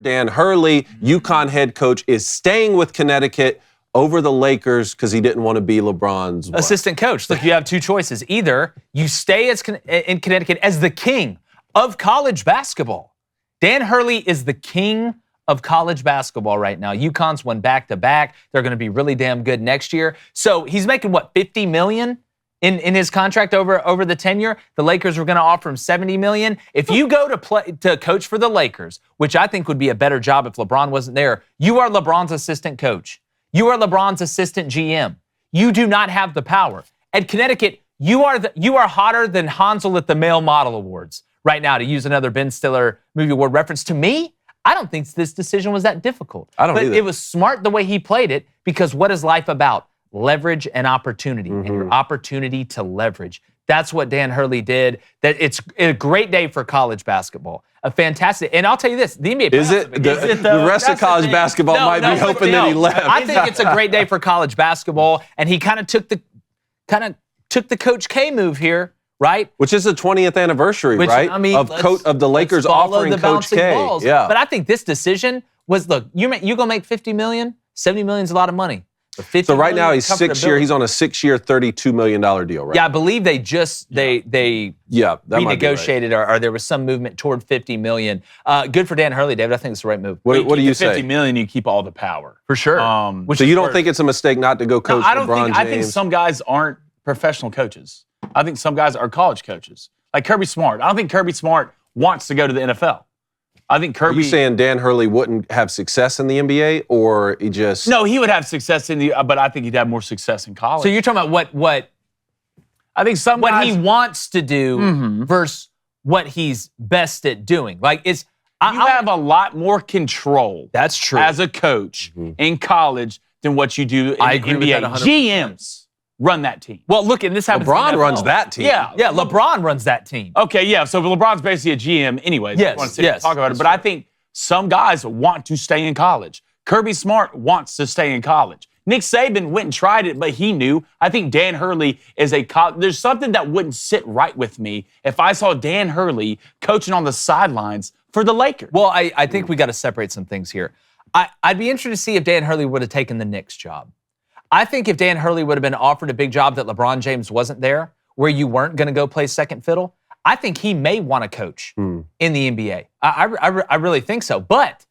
Dan Hurley, UConn head coach, is staying with Connecticut over the Lakers because he didn't want to be LeBron's assistant coach. Look, you have two choices. Either you stay in Connecticut as the king of college basketball. Dan Hurley is the king of college basketball right now. UConn's won back-to-back. They're going to be really damn good next year. So he's making, what, $50 million in his contract over the tenure? The Lakers were going to offer him $70 million. If you go to coach for the Lakers, which I think would be a better job if LeBron wasn't there, you are LeBron's assistant coach. You are LeBron's assistant GM. You do not have the power. At Connecticut, you are hotter than Hansel at the Male Model Awards right now, to use another Ben Stiller movie award reference. To me, I don't think this decision was that difficult. I don't either. But it was smart the way he played it, because what is life about? Leverage and opportunity, and your opportunity to leverage. That's what Dan Hurley did. That it's a great day for college basketball. A fantastic, and I'll tell you this: the NBA. Is it? The rest of college basketball might be hoping that he left. I think it's a great day for college basketball, and he kind of took the Coach K move here, right? Which is the 20th anniversary, right? I mean, of the Lakers offering Coach K. Balls. Yeah. But I think this decision was, look, you're gonna make $50 million. $70 million is a lot of money. So right now he's he's on a 6-year, $32 million deal, right? Yeah, I believe they renegotiated, right. or there was some movement toward $50 million. Good for Dan Hurley, David. I think it's the right move. What do you say? $50 million, you keep all the power. For sure. So you don't think it's a mistake not to go coach LeBron James? I think some guys aren't professional coaches. I think some guys are college coaches. Like Kirby Smart. I don't think Kirby Smart wants to go to the NFL. I think Kirby. Are you saying Dan Hurley wouldn't have success in the NBA, or he just? No, he would have success but I think he'd have more success in college. So you're talking about what I think what he wants to do versus what he's best at doing. Like you have a lot more control. That's true. As a coach in college than what you do in the NBA. With that 100%. GMs run that team. Well, look, and this happens. LeBron runs that team. Yeah, LeBron runs that team. Okay, yeah. So LeBron's basically a GM, anyways. Yes. Talk about it. But I think some guys want to stay in college. Kirby Smart wants to stay in college. Nick Saban went and tried it, but he knew. I think Dan Hurley is there's something that wouldn't sit right with me if I saw Dan Hurley coaching on the sidelines for the Lakers. Well, I think we got to separate some things here. I'd be interested to see if Dan Hurley would have taken the Knicks job. I think if Dan Hurley would have been offered a big job that LeBron James wasn't there, where you weren't going to go play second fiddle, I think he may want to coach in the NBA. I really think so. But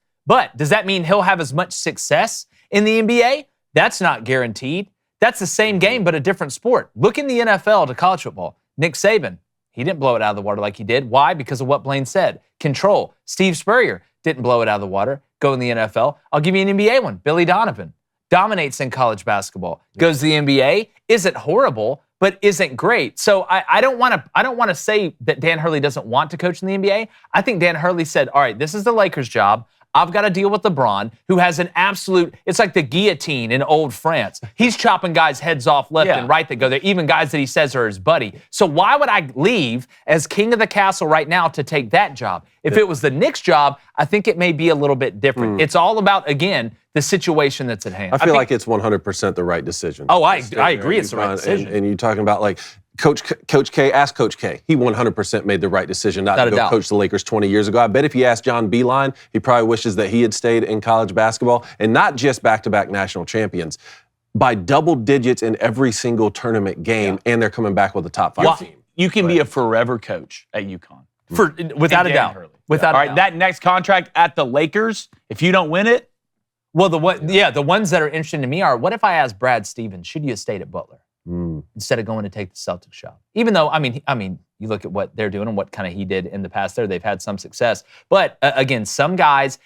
does that mean he'll have as much success in the NBA? That's not guaranteed. That's the same game, but a different sport. Look in the NFL to college football. Nick Saban, he didn't blow it out of the water like he did. Why? Because of what Blaine said. Control. Steve Spurrier didn't blow it out of the water. Go in the NFL. I'll give you an NBA one. Billy Donovan dominates in college basketball. Goes to the NBA. Isn't horrible, but isn't great. So I don't want to say that Dan Hurley doesn't want to coach in the NBA. I think Dan Hurley said, all right, this is the Lakers' job. I've got to deal with LeBron, who has an absolute, it's like the guillotine in old France. He's chopping guys' heads off left and right that go there, even guys that he says are his buddy. So why would I leave as king of the castle right now to take that job? If it was the Knicks' job, I think it may be a little bit different. It's all about, again, the situation that's at hand. I feel like it's 100% the right decision. Oh, I agree it's the right decision. And you're talking about like Coach K, ask Coach K. He 100% made the right decision not to go coach the Lakers 20 years ago. I bet if you asked John Beilein, he probably wishes that he had stayed in college basketball, and not just back-to-back national champions, by double digits in every single tournament game, and they're coming back with a top 5 team. You can be a forever coach at UConn. Without a doubt. Without a doubt. That next contract at the Lakers, if you don't win it. Well, the ones that are interesting to me are, what if I asked Brad Stevens, should you have stayed at Butler instead of going to take the Celtics job? Even though, I mean, you look at what they're doing and what kind of he did in the past there, they've had some success. But again, some guys,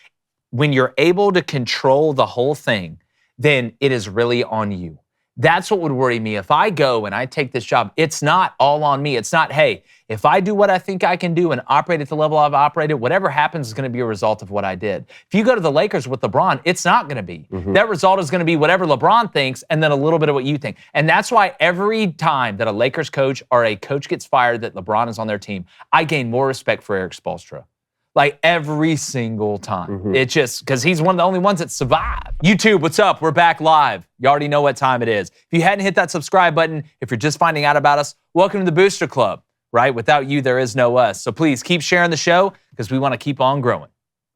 when you're able to control the whole thing, then it is really on you. That's what would worry me. If I go and I take this job, it's not all on me. It's not, hey, if I do what I think I can do and operate at the level I've operated, whatever happens is going to be a result of what I did. If you go to the Lakers with LeBron, it's not going to be. That result is going to be whatever LeBron thinks and then a little bit of what you think. And that's why every time that a Lakers coach or a coach gets fired that LeBron is on their team, I gain more respect for Eric Spoelstra. Like every single time. It's just because he's one of the only ones that survived. YouTube, what's up? We're back live. You already know what time it is. If you hadn't hit that subscribe button, if you're just finding out about us, welcome to the Booster Club, right? Without you, there is no us. So please keep sharing the show because we want to keep on growing.